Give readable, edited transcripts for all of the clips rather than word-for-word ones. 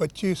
25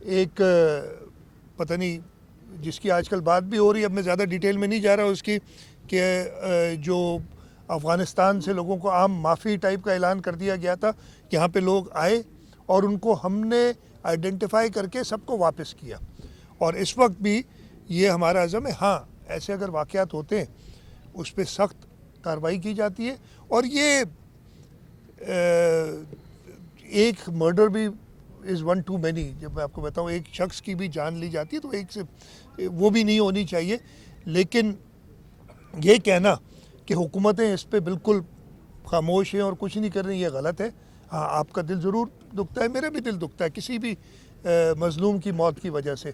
ایک پتہ نہیں جس کی آج کل بات بھی ہو رہی ہے, اب میں زیادہ ڈیٹیل میں نہیں جا رہا اس کی, کہ جو افغانستان سے لوگوں کو عام معافی ٹائپ کا اعلان کر دیا گیا تھا, یہاں پہ لوگ آئے اور ان کو ہم نے آئیڈینٹیفائی کر کے سب کو واپس کیا, اور اس وقت بھی یہ ہمارا عزم ہے. ہاں ایسے اگر واقعات ہوتے ہیں اس پہ سخت کارروائی کی جاتی ہے, اور یہ ایک مرڈر بھی از ون ٹو مینی. جب میں آپ کو بتاؤں ایک شخص کی بھی جان لی جاتی ہے تو ایک سے وہ بھی نہیں ہونی چاہیے. لیکن یہ کہنا کہ حکومتیں اس پہ بالکل خاموش ہیں اور کچھ نہیں کر رہی, یہ غلط ہے. ہاں آپ کا دل ضرور دکھتا ہے, میرا بھی دل دکھتا ہے کسی بھی مظلوم کی موت کی وجہ سے,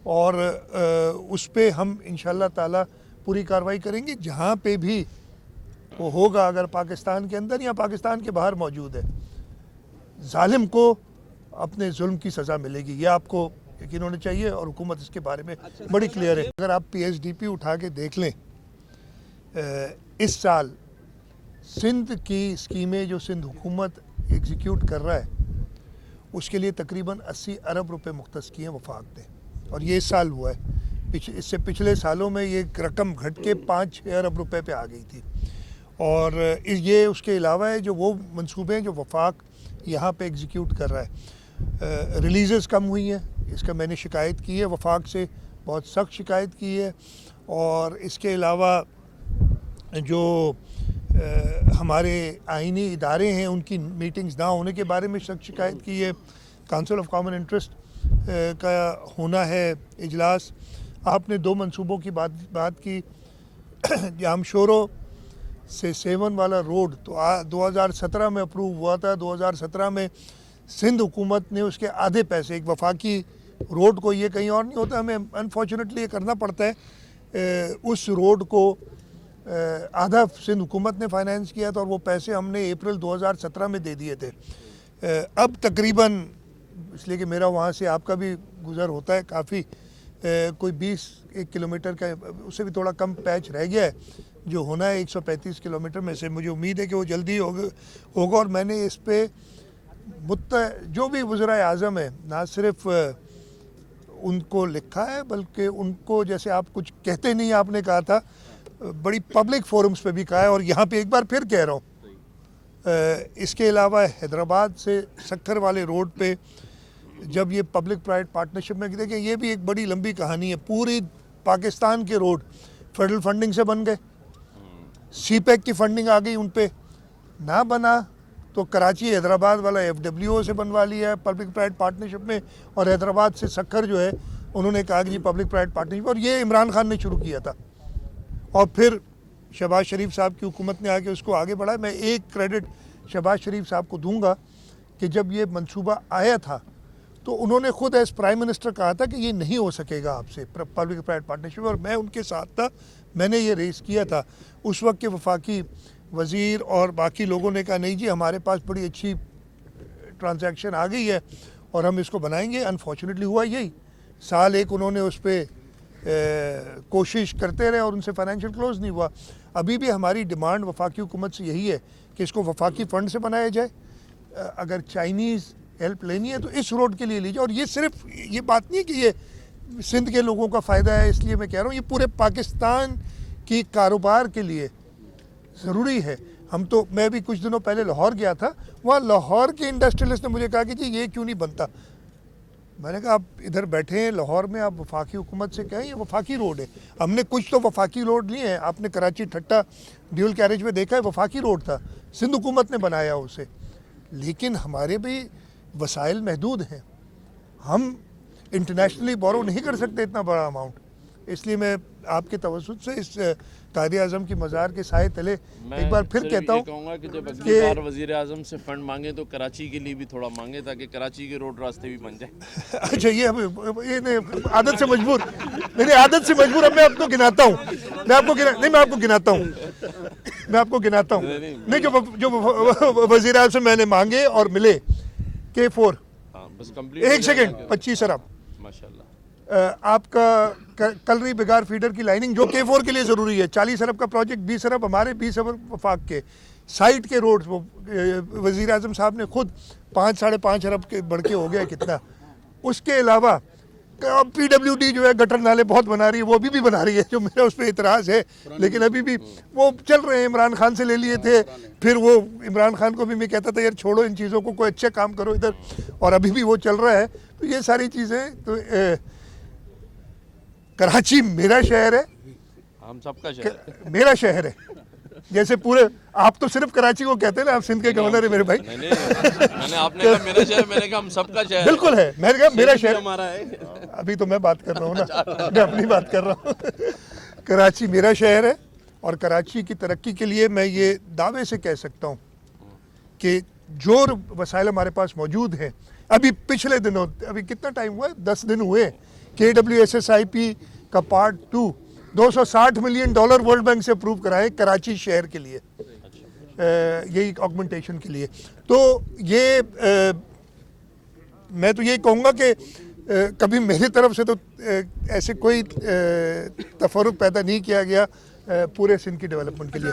اور اس پہ ہم انشاءاللہ تعالی پوری کارروائی کریں گے جہاں پہ بھی وہ ہوگا. اگر پاکستان کے اندر یا پاکستان کے باہر موجود ہے, ظالم کو اپنے ظلم کی سزا ملے گی, یہ آپ کو یقین ہونا چاہیے, اور حکومت اس کے بارے میں بڑی کلیئر ہے. اگر آپ پی ایس ڈی پی اٹھا کے دیکھ لیں, اس سال سندھ کی اسکیمیں جو سندھ حکومت ایگزیکیوٹ کر رہا ہے اس کے لیے تقریباً 80 ارب روپے مختص کیے ہیں وفاق نے, اور یہ اس سال ہوا ہے. اس سے پچھلے سالوں میں یہ رقم گھٹ کے 5-6 ارب روپے پہ آ گئی تھی. اور یہ اس کے علاوہ ہے جو وہ منصوبے ہیں جو وفاق یہاں پہ ایگزیکیوٹ کر رہا ہے. ریلیزز کم ہوئی ہیں, اس کا میں نے شکایت کی ہے وفاق سے, بہت سخت شکایت کی ہے. اور اس کے علاوہ جو ہمارے آئینی ادارے ہیں ان کی میٹنگز نہ ہونے کے بارے میں سخت شکایت کی ہے. کونسل آف کامن انٹرسٹ کا ہونا ہے اجلاس. آپ نے 2 منصوبوں کی بات کی. جامشورو سے سیون والا روڈ تو 2017 میں اپروو ہوا تھا. 2017 میں سندھ حکومت نے اس کے آدھے پیسے, ایک وفاقی روڈ کو, یہ کہیں اور نہیں ہوتا, ہمیں انفارچونیٹلی یہ کرنا پڑتا ہے, اس روڈ کو آدھا سندھ حکومت نے فائنینس کیا تھا, اور وہ پیسے ہم نے اپریل 2017 میں دے دیے تھے. اب تقریباً, اس لیے کہ میرا وہاں سے آپ کا بھی گزر ہوتا ہے کافی, کوئی 20 کلومیٹر کا, اس سے بھی تھوڑا کم پیچ رہ گیا ہے جو ہونا ہے 135 کلومیٹر میں سے. مجھے امید ہے کہ وہ جلدی ہوگا. اور میں نے اس پہ جو بھی وزرائے اعظم ہیں, نہ صرف ان کو لکھا ہے بلکہ ان کو, جیسے آپ کچھ کہتے نہیں, آپ نے کہا تھا, بڑی پبلک فورمز پہ بھی کہا ہے, اور یہاں پہ ایک بار پھر کہہ رہا ہوں. اس کے علاوہ حیدرآباد سے سکھر والے روڈ پہ جب یہ پبلک پرائیویٹ پارٹنرشپ میں, دیکھیں یہ بھی ایک بڑی لمبی کہانی ہے. پوری پاکستان کے روڈ فیڈرل فنڈنگ سے بن گئے, سی پیک کی فنڈنگ آ گئی ان پہ, نہ بنا تو کراچی حیدرآباد والا FWO سے بنوا لیا ہے پبلک پرائیویٹ پارٹنرشپ میں, اور حیدرآباد سے سکھر جو ہے انہوں نے کہا کہ جی پبلک پرائیویٹ پارٹنرشپ, اور یہ عمران خان نے شروع کیا تھا, اور پھر شہباز شریف صاحب کی حکومت نے آ کے اس کو آگے بڑھایا. میں ایک کریڈٹ شہباز شریف صاحب کو دوں گا کہ جب یہ منصوبہ آیا تھا تو انہوں نے خود ایز پرائم منسٹر کہا تھا کہ یہ نہیں ہو سکے گا آپ سے پبلک پرائیویٹ پارٹنرشپ, اور میں ان کے ساتھ تھا, میں نے یہ ریز کیا تھا. اس وقت کے وفاقی وزیر اور باقی لوگوں نے کہا نہیں جی ہمارے پاس بڑی اچھی ٹرانزیکشن آ گئی ہے اور ہم اس کو بنائیں گے. انفارچونیٹلی ہوا یہی, سال ایک انہوں نے اس پہ کوشش کرتے رہے اور ان سے فائنینشیل کلوز نہیں ہوا. ابھی بھی ہماری ڈیمانڈ وفاقی حکومت سے یہی ہے کہ اس کو وفاقی فنڈ سے بنایا جائے. اگر چائنیز ہیلپ لینی ہے تو اس روڈ کے لیے لیجیے. اور یہ صرف یہ بات نہیں ہے کہ یہ سندھ کے لوگوں کا فائدہ ہے, اس لیے میں کہہ رہا ہوں یہ پورے پاکستان کی کاروبار کے لیے ضروری ہے. ہم تو, میں بھی کچھ دنوں پہلے لاہور گیا تھا, وہاں لاہور کے انڈسٹریلسٹ نے مجھے کہا کہ جی یہ کیوں نہیں بنتا. میں نے کہا آپ ادھر بیٹھے ہیں لاہور میں, آپ وفاقی حکومت سے کہیں یہ وفاقی روڈ ہے. ہم نے کچھ تو وفاقی روڈ لیے ہیں, آپ نے کراچی ٹھٹا ڈیول کیریج میں دیکھا ہے, وفاقی روڈ تھا, سندھ حکومت نے بنایا اسے. لیکن ہمارے بھی وسائل محدود ہیں, ہم انٹرنیشنلی بورو نہیں کر سکتے اتنا بڑا اماؤنٹ. اس لیے میں آپ کے توسط سے اس قائد اعظم کی مزار کے سائے تلے ایک بار پھر کہتا ہوں کہوں گا کہ جب اگلی بار وزیر اعظم سے فنڈ مانگے تو کراچی کے لیے بھی تھوڑا مانگے تاکہ کراچی کے روڈ راستے بھی بن جائیں. اچھا یہ عادت سے مجبور, میری عادت سے مجبور. اب میں آپ کو گناتا ہوں, میں آپ کو گناتا ہوں نہیں جو وزیر اعظم سے میں نے مانگے اور ملے K4, ایک سیکنڈ, 25 ارب ماشاءاللہ. آپ کا کلری بگار فیڈر کی لائننگ جو K4 کے لیے ضروری ہے, 40 ارب کا پروجیکٹ, 20 ارب ہمارے, 20 ارب وفاق کے. سائٹ کے روڈز وہ وزیر اعظم صاحب نے خود 5-5.5 ارب کے بڑھ کے ہو گیا کتنا, اس کے علاوہ پی ڈبلیو ڈی جو ہے گٹر نالے بہت بنا رہی ہے, وہ ابھی بھی بنا رہی ہے, جو میرا اس پہ اعتراض ہے, لیکن ابھی بھی وہ چل رہے ہیں. عمران خان سے لے لیے تھے, پھر وہ عمران خان کو بھی میں کہتا تھا یار چھوڑو ان چیزوں کو, کوئی اچھا کام کرو ادھر, اور ابھی بھی وہ چل رہا ہے. تو یہ ساری چیزیں تو کراچی میرا شہر ہے, ہم سب کا شہر میرا شہر ہے. جیسے پورے آپ تو صرف کراچی کو کہتے ہیں نا, آپ سندھ کے گورنر ہیں میرے بھائی. میں نے آپ نے کہا میرا شہر, میں نے کہا ہم سب کا شہر بالکل ہے, میں نے کہا میرا شہر ہمارا ہے. ابھی تو میں بات کر رہا ہوں نا, میں اپنی بات کر رہا ہوں. کراچی میرا شہر ہے, اور کراچی کی ترقی کے لیے میں یہ دعوے سے کہہ سکتا ہوں کہ جو وسائل ہمارے پاس موجود ہیں, ابھی پچھلے دنوں, ابھی کتنا ٹائم ہوا ہے, 10 دن ہوئے, KWSSIP کا پارٹ 2 $260 ملین ورلڈ بینک سے اپروو کرائے کراچی شہر کے لیے, یہی آگمنٹیشن کے لیے. تو یہ میں تو یہ کہوں گا کہ کبھی میری طرف سے تو ایسے کوئی تفرق پیدا نہیں کیا گیا پورے سندھ کی ڈیولپمنٹ کے لیے.